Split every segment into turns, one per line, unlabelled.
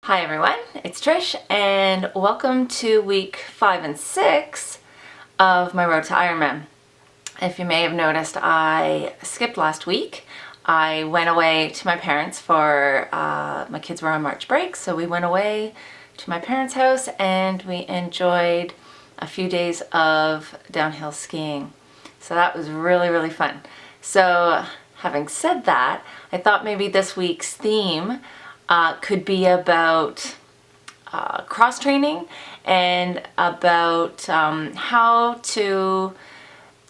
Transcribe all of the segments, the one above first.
Hi everyone, it's Trish and welcome to week 5 and 6 of my road to Ironman. If you may have noticed, I skipped last week. I went away to my parents for, my kids were on March break, so we went away to my parents' house and we enjoyed a few days of downhill skiing. So that was really fun. So having said that, I thought maybe this week's theme could be about cross training and about how to,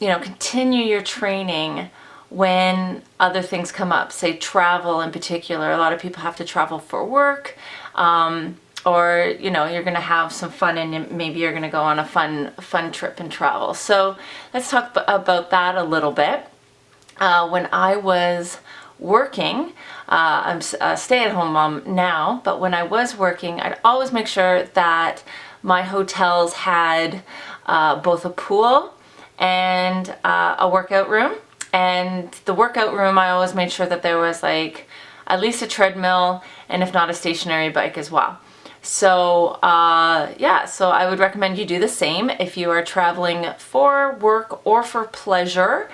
continue your training when other things come up, say travel in particular. A lot of people have to travel for work, or you're going to have some fun and maybe you're going to go on a fun trip and travel. So let's talk about that a little bit. When I was working, I'm a stay-at-home mom now, but when I was working, I'd always make sure that my hotels had both a pool and a workout room. And the workout room, I always made sure that there was like at least a treadmill and if not a stationary bike as well. So so I would recommend you do the same if you are traveling for work or for pleasure.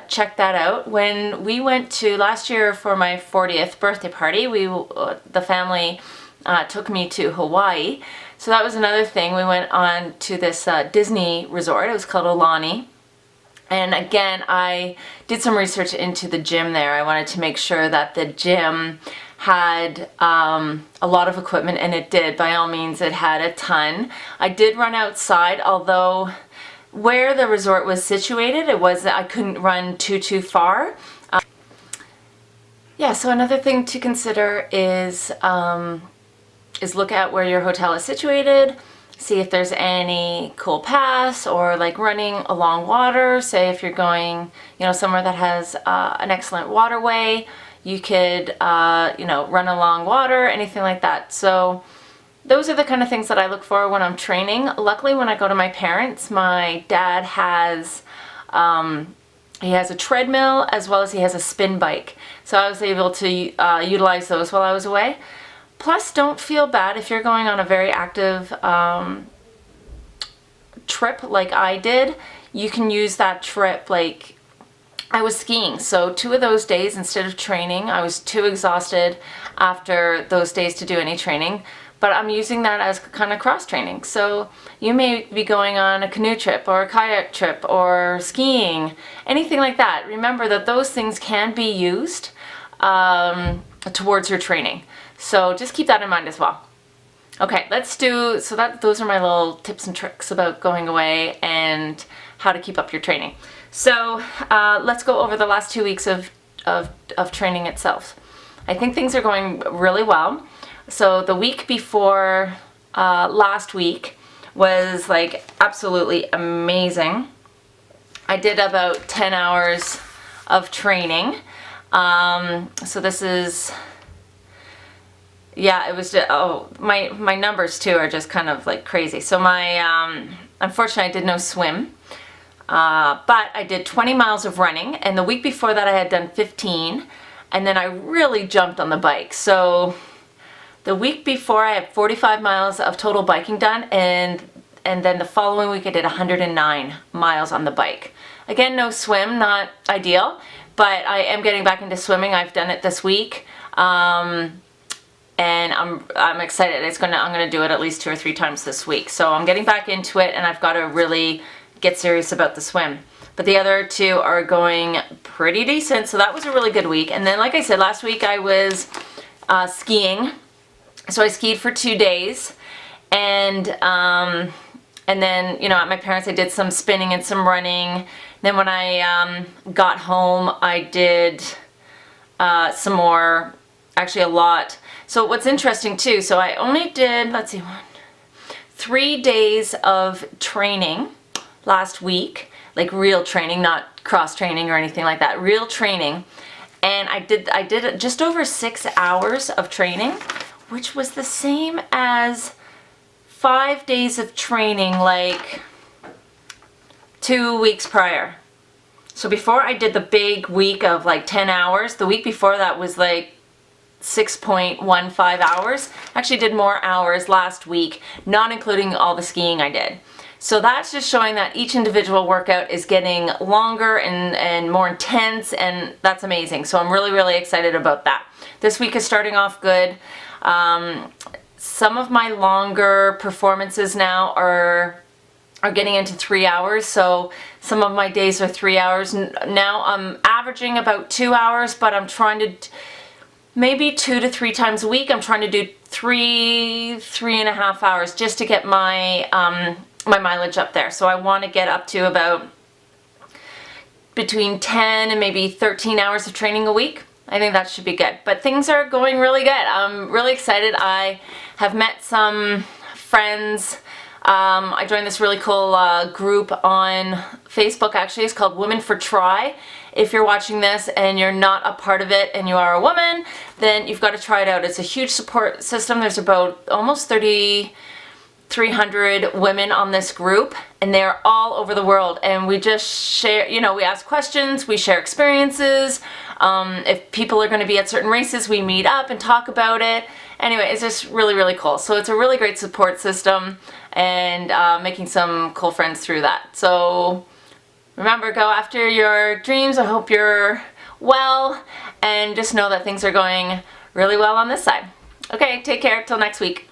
Check that out. When we went to last year for my 40th birthday party, the family took me to Hawaii. So that was another thing. We went on to this Disney resort. It was called Aulani. And again, I did some research into the gym there. I wanted to make sure that the gym had a lot of equipment, and it did. By all means, it had a ton. I did run outside, although where the resort was situated, I couldn't run too far. So another thing to consider is look at where your hotel is situated. See if there's any cool paths or like running along water. Say if you're going, somewhere that has an excellent waterway, you could, run along water, anything like that. So those are the kind of things that I look for when I'm training. Luckily, when I go to my parents, my dad has, he has a treadmill as well as he has a spin bike. So I was able to utilize those while I was away. Plus, don't feel bad if you're going on a very active trip like I did. You can use that trip like I was skiing. So 2 of those days, instead of training, I was too exhausted after those days to do any training. But I'm using that as kind of cross training. So you may be going on a canoe trip or a kayak trip or skiing, anything like that. Remember that those things can be used towards your training. So just keep that in mind as well. Okay, those are my little tips and tricks about going away and how to keep up your training. So let's go over the last 2 weeks of training itself. I think things are going really well. So the week before last week was like absolutely amazing. I did about 10 hours of training. So this is, it was just, my numbers too are just kind of like crazy. So unfortunately I did no swim, but I did 20 miles of running, and the week before that I had done 15, and then I really jumped on the bike. So the week before I had 45 miles of total biking done, and then the following week I did 109 miles on the bike. Again, no swim, not ideal, but I am getting back into swimming. I've done it this week. And I'm excited. I'm gonna do it at least 2 or 3 times this week. So I'm getting back into it, and I've got to really get serious about the swim. But the other 2 are going pretty decent. So that was a really good week. And then, like I said, last week I was skiing. So I skied for 2 days, and then at my parents I did some spinning and some running. Then when I got home, I did some more, actually a lot. So what's interesting too, so I only did, 3 days of training last week, like real training, not cross training or anything like that, real training. And I did just over 6 hours of training, which was the same as 5 days of training like 2 weeks prior. So before I did the big week of like 10 hours, the week before that was like 6.15 hours. Actually did more hours last week, not including all the skiing I did. So that's just showing that each individual workout is getting longer and more intense, and that's amazing. So I'm really, really excited about that. This week is starting off good. Some of my longer performances now are getting into 3 hours, so some of my days are 3 hours. Now I'm averaging about 2 hours, but I'm trying to, maybe 2 to 3 times a week, I'm trying to do 3.5 hours just to get my my mileage up there. So I want to get up to about between 10 and maybe 13 hours of training a week. I think that should be good. But things are going really good. I'm really excited. I have met some friends. I joined this really cool group on Facebook, actually. It's called Women for Try. If you're watching this and you're not a part of it and you are a woman, then you've got to try it out. It's a huge support system. There's about almost 300 women on this group, and they're all over the world, and we just share, we ask questions, we share experiences. If people are going to be at certain races, we meet up and talk about it. Anyway, it's just really, really cool. So it's a really great support system, and making some cool friends through that. So remember, go after your dreams. I hope you're well, and just know that things are going really well on this side. Okay, take care till next week.